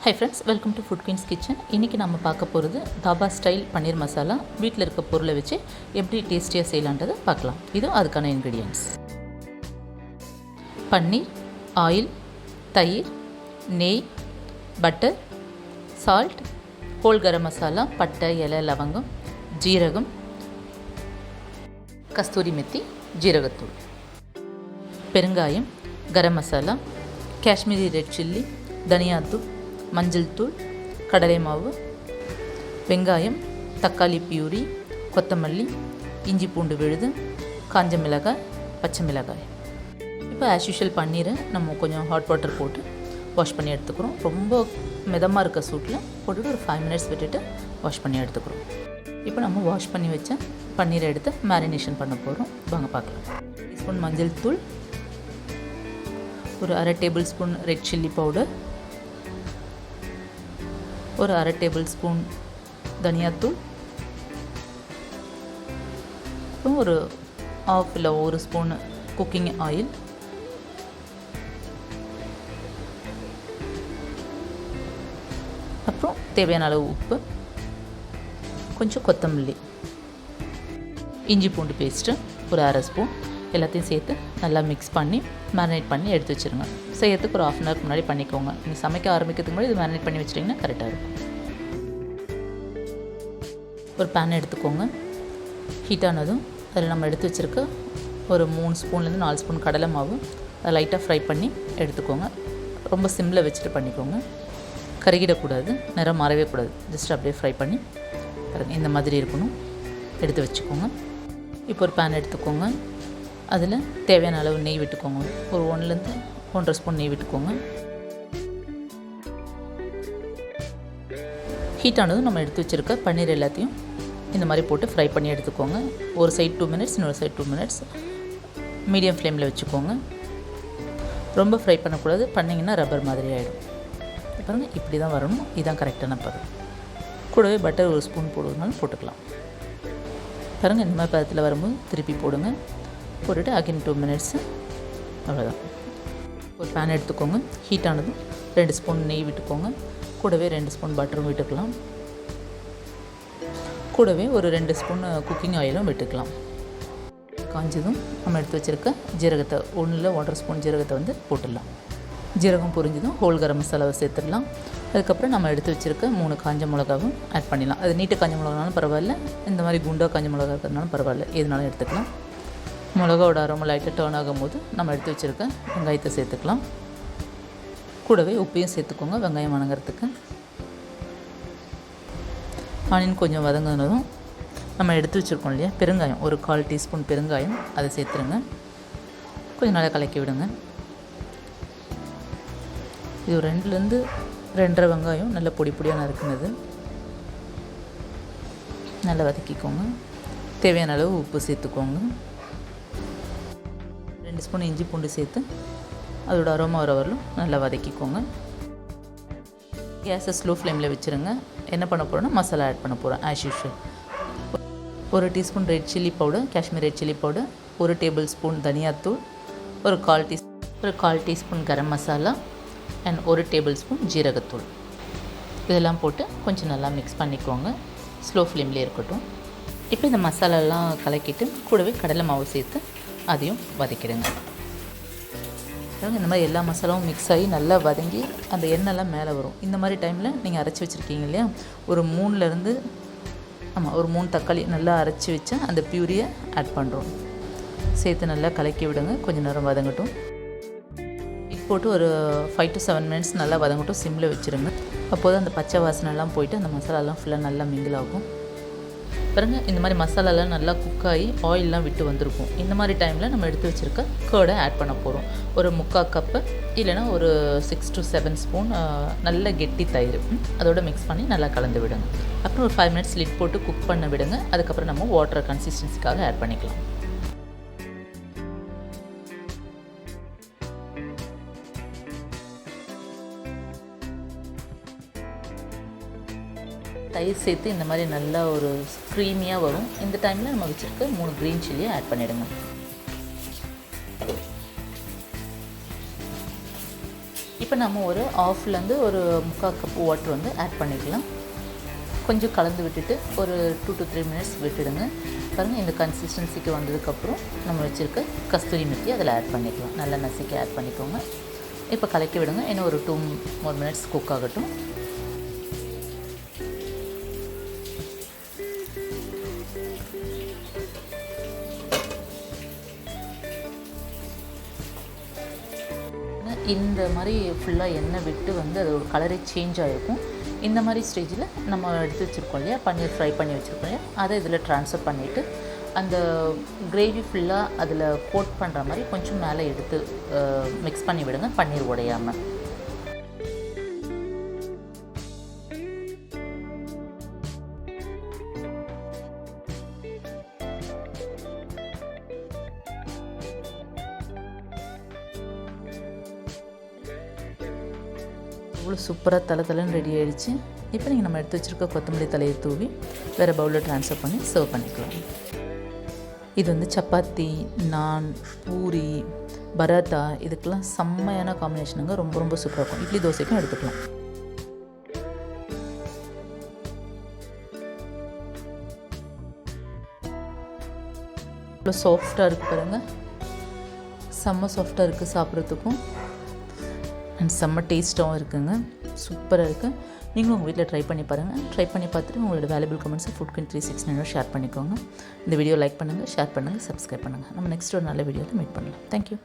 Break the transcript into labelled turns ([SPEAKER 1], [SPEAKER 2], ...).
[SPEAKER 1] Hi friends, welcome to Food Queen's Kitchen. இன்னைக்கு நம்ம பார்க்க போகிறது தாபா ஸ்டைல் பன்னீர் மசாலா. வீட்டில் இருக்க பொருளை வச்சு எப்படி டேஸ்டியாக செய்யலான்றதை பார்க்கலாம். இது அதுக்கான இன்க்ரீடியன்ட்ஸ்: பன்னீர், ஆயில், தயிர், நெய், butter, salt, whole garam masala, பட்டை, இலை, லவங்கம், ஜீரகம், கஸ்தூரி மெத்தி, ஜீரகத்தூள், பெருங்காயம், கரம் மசாலா, காஷ்மீரி ரெட் சில்லி, தனியாத்தூள், மஞ்சள் தூள், கடலை மாவு, வெங்காயம், தக்காளி பியூரி, கொத்தமல்லி, இஞ்சி பூண்டு விழுது, காஞ்ச மிளகாய், பச்சை மிளகாய். இப்போ ஆஸ் யூஷுவல் பன்னீரை நம்ம கொஞ்சம் ஹாட் வாட்டர் போட்டு வாஷ் பண்ணி எடுத்துக்கிறோம். ரொம்ப மிதமாக இருக்க சூட்டில் போட்டுட்டு ஒரு 5 minutes விட்டுட்டு வாஷ் பண்ணி எடுத்துக்கிறோம். இப்போ நம்ம வாஷ் பண்ணி வச்ச பன்னீரை எடுத்து மேரினேஷன் பண்ண போகிறோம். வாங்க பார்க்கலாம். டீஸ்பூன் மஞ்சள் தூள், ஒரு அரை table spoon red chilli powder, ஒரு அரை டேபிள் ஸ்பூன் தனியாத்தூள், அப்புறம் ஒரு ஆஃப் இல்லை ஒரு ஸ்பூன் குக்கிங் ஆயில், அப்புறம் தேவையான அளவு உப்பு, கொஞ்சம் கொத்தமல்லி, இஞ்சி பூண்டு பேஸ்ட்டு ஒரு அரை ஸ்பூன், எல்லாத்தையும் சேர்த்து நல்லா மிக்ஸ் பண்ணி மேரினேட் பண்ணி எடுத்து வச்சுருங்க. செய்யறதுக்கு ஒரு 1/2 hour முன்னாடி பண்ணிக்கோங்க. நீங்கள் சமைக்க ஆரம்பிக்கிறதுக்கு முன்னாடி இது மேரினேட் பண்ணி வச்சிட்டிங்கன்னா கரெக்டாக இருக்கும். ஒரு பேன் எடுத்துக்கோங்க. ஹீட் ஆனதும் அதில் நம்ம எடுத்து வச்சுருக்க ஒரு 3 ஸ்பூன்லேருந்து 4 ஸ்பூன் கடலை மாவு அதை லைட்டாக ஃப்ரை பண்ணி எடுத்துக்கோங்க. ரொம்ப சிம்மில் வச்சுட்டு பண்ணிக்கோங்க. கருகிடக்கூடாது, நிறம் மாறவே கூடாது. ஜஸ்ட் அப்படியே ஃப்ரை பண்ணி பாருங்கள், இந்த மாதிரி இருக்கணும். எடுத்து வச்சுக்கோங்க. இப்போ ஒரு பேன் எடுத்துக்கோங்க. அதில் தேவையான அளவு நெய் விட்டுக்கோங்க. ஒரு 1லேருந்து 1.5 ஸ்பூன் நெய் விட்டுக்கோங்க. ஹீட் ஆனதும் நம்ம எடுத்து வச்சுருக்க பன்னீர் எல்லாத்தையும் இந்த மாதிரி போட்டு ஃப்ரை பண்ணி எடுத்துக்கோங்க. ஒரு சைட் 2 minutes, இன்னொரு சைட் 2 minutes. மீடியம் ஃப்ளேமில் வச்சுக்கோங்க. ரொம்ப ஃப்ரை பண்ணக்கூடாது, பண்ணிங்கன்னா ரப்பர் மாதிரி ஆகிடும். பாருங்கள், இப்படி தான் வரணும். இதுதான் கரெக்டான பதம். கூடவே பட்டர் ஒரு ஸ்பூன் போடுறதுனாலும் போட்டுக்கலாம். பாருங்கள், இந்த மாதிரி பதத்தில் வரும்போது திருப்பி போடுங்க. போட்டுட்டு அகைன் 2 minutes. அவ்வளோதான். ஒரு பேன் எடுத்துக்கோங்க. ஹீட் ஆனதும் 2 ஸ்பூன் நெய் விட்டுக்கோங்க. கூடவே 2 ஸ்பூன் பட்டரும் விட்டுக்கலாம். கூடவே ஒரு 2 ஸ்பூன் குக்கிங் ஆயிலும் விட்டுக்கலாம். காஞ்சதும் நம்ம எடுத்து வச்சுருக்க ஜீரகத்தை 1 ஸ்பூன் ஜீரகத்தை வந்து போட்டுடலாம். ஜீரகம் பொரிஞ்சதும் ஹோல் கரம் மசாலாவை சேர்த்துடலாம். அதுக்கப்புறம் நம்ம எடுத்து வச்சுருக்க 3 காஞ்ச மிளகாவும் ஆட் பண்ணிடலாம். அது நீட்டு காஞ்ச மிளகானாலும் பரவாயில்ல, இந்த மாதிரி குண்டாக காஞ்ச மிளகா இருக்கிறதுனாலும் பரவாயில்ல, எதுனாலும் எடுத்துக்கலாம். மிளகாவோட அரோமா லைட்டாக டர்ன் ஆகும்போது நம்ம எடுத்து வச்சுருக்க வெங்காயத்தை சேர்த்துக்கலாம். கூடவே உப்பையும் சேர்த்துக்கோங்க வெங்காயம் வணங்குறதுக்கு. ஆனியன் கொஞ்சம் வதங்கினதும் நம்ம எடுத்து வச்சுருக்கோம் இல்லையா பெருங்காயம், ஒரு 1/4 டீஸ்பூன் பெருங்காயம், அதை சேர்த்துருங்க. கொஞ்சம் நல்லா கலக்கி விடுங்க. இது ஒரு 2லேருந்து 2.5 வெங்காயம் நல்ல பொடி பொடியாக நறுக்குனது. நல்லா வதக்கிக்கோங்க. தேவையான அளவு உப்பு சேர்த்துக்கோங்க. 2 ஸ்பூன் இஞ்சி பூண்டு சேர்த்து அதோட அரோமா வர வரலும் நல்லா வதக்கிக்கோங்க. கேஸை ஸ்லோ ஃப்ளேமில் வச்சுருங்க. என்ன பண்ண போகிறோன்னா மசாலா ஆட் பண்ண போகிறோம் as usual. 1 teaspoon red chilli powder, Kashmir red chilli powder, 1 table spoon தனியாத்தூள், ஒரு 1/4 teaspoon garam masala and 1 table spoon ஜீரகத்தூள். இதெல்லாம் போட்டு கொஞ்சம் நல்லா மிக்ஸ் பண்ணிக்கோங்க. ஸ்லோ ஃப்ளேம்லேயே இருக்கட்டும். இப்போ இந்த மசாலாலாம் கலக்கிட்டு கூடவே கடலை மாவு சேர்த்து அதையும் வதக்கிடுங்க. இந்த மாதிரி எல்லா மசாலாவும் மிக்ஸ் ஆகி நல்லா வதங்கி அந்த எண்ணெய்லாம் மேலே வரும். இந்த மாதிரி டைமில் நீங்கள் அரைச்சி வச்சுருக்கீங்க இல்லையா, ஒரு 3 தக்காளி நல்லா அரைச்சி வச்சா அந்த பியூரியை ஆட் பண்ணுறோம். சேர்த்து நல்லா கலக்கி விடுங்க. கொஞ்சம் நேரம் வதங்கட்டும். போட்டு ஒரு 5 to 7 minutes நல்லா வதங்கட்டும். சிம்மில் வச்சுருங்க. அப்போது அந்த பச்சை வாசனைலாம் போயிட்டு அந்த மசாலாலாம் ஃபுல்லாக நல்லா மிங்கிள் ஆகும். பாருங்க, இந்த மாதிரி மசாலாலாம் நல்லா குக் ஆகி ஆயிலெலாம் விட்டு வந்திருக்கும். இந்த மாதிரி டைமில் நம்ம எடுத்து வச்சுருக்க கர்டை ஆட் பண்ண போகிறோம். ஒரு 3/4 கப்பு இல்லைனா ஒரு 6 to 7 ஸ்பூன் நல்ல கெட்டி தயிர் அதோட மிக்ஸ் பண்ணி நல்லா கலந்து விடுங்க. அப்புறம் ஒரு 5 minutes லிட் போட்டு குக் பண்ண விடுங்க. அதுக்கப்புறம் நம்ம வாட்டர் கன்சிஸ்டன்சிக்காக ஆட் பண்ணிக்கலாம். தயிர் சேர்த்து இந்த மாதிரி நல்லா ஒரு க்ரீமியாக வரும். இந்த டைமில் நம்ம வச்சுருக்க 3 க்ரீன் சில்லியை ஆட் பண்ணிவிடுங்க. இப்போ இப்போ நம்ம ஒரு ஆஃப்லேருந்து ஒரு 3/4 கப் வாட்டர் வந்து ஆட் பண்ணிக்கலாம். கொஞ்சம் கலந்து விட்டுட்டு ஒரு 2 to 3 மினிட்ஸ் விட்டுடுங்க. பாருங்கள், இந்த கன்சிஸ்டன்சிக்கு வந்ததுக்கப்புறம் நம்ம வச்சுருக்க கஸ்தூரி மெத்தி அதில் ஆட் பண்ணிக்கலாம். நல்லா நசுக்கி ஆட் பண்ணிக்கோங்க. இப்போ கலக்கி விடுங்க. இன்னும் ஒரு 2 more மினிட்ஸ் குக் ஆகட்டும். இந்த மாதிரி ஃபுல்லாக எண்ணெய் விட்டு வந்து அது ஒரு கலரே சேஞ்ச் ஆகிருக்கும். இந்த மாதிரி ஸ்டேஜில் நம்ம எடுத்து வச்சுருக்கோம் இல்லையா, பன்னீர் ஃப்ரை பண்ணி வச்சுருக்கோம் இல்லையா, அதை இதில் ட்ரான்ஸ்ஃபர் பண்ணிவிட்டு அந்த கிரேவி ஃபுல்லாக அதில் கோட் பண்ணுற மாதிரி கொஞ்சம் மேலே எடுத்து மிக்ஸ் பண்ணி விடுங்க, பன்னீர் உடையாமல். இவ்வளோ சூப்பராக தலை ரெடி ஆகிடுச்சு. இப்போ நீங்கள் நம்ம எடுத்து வச்சுருக்க கொத்தமல்லி தலையை தூவி வேறு பவுலில் ட்ரான்ஸ்ஃபர் பண்ணி சர்வ் பண்ணிக்கலாம். இது வந்து சப்பாத்தி, நான், பூரி, பரோட்டா இதுக்கெல்லாம் செம்மையான காம்பினேஷனுங்க. ரொம்ப ரொம்ப சூப்பராக இருக்கும். இட்லி தோசைக்கும் எடுத்துக்கலாம். இவ்வளோ சாஃப்டாக இருக்குது பாருங்கள். செம்ம சாஃப்டாக இருக்குது சாப்பிட்றதுக்கும். அண்ட் செம்ம டேஸ்ட்டாகவும் இருக்குங்க. சூப்பராக இருக்குது. நீங்களும் உங்கள் வீட்டில் ட்ரை பண்ணி பாருங்கள். ட்ரை பண்ணி பார்த்துட்டு உங்களோட வேல்யூபிள் கமெண்ட்ஸை ஃபுட்குயின் 369 ஷேர் பண்ணிக்கோங்க. இந்த வீடியோ லைக் பண்ணுங்கள், ஷேர் பண்ணுங்கள், சப்ஸ்கிரைப் பண்ணுங்கள். நம்ம நெக்ஸ்ட் ஒரு நல்ல வீடியோவில் மீட் பண்ணலாம். தேங்க்யூ.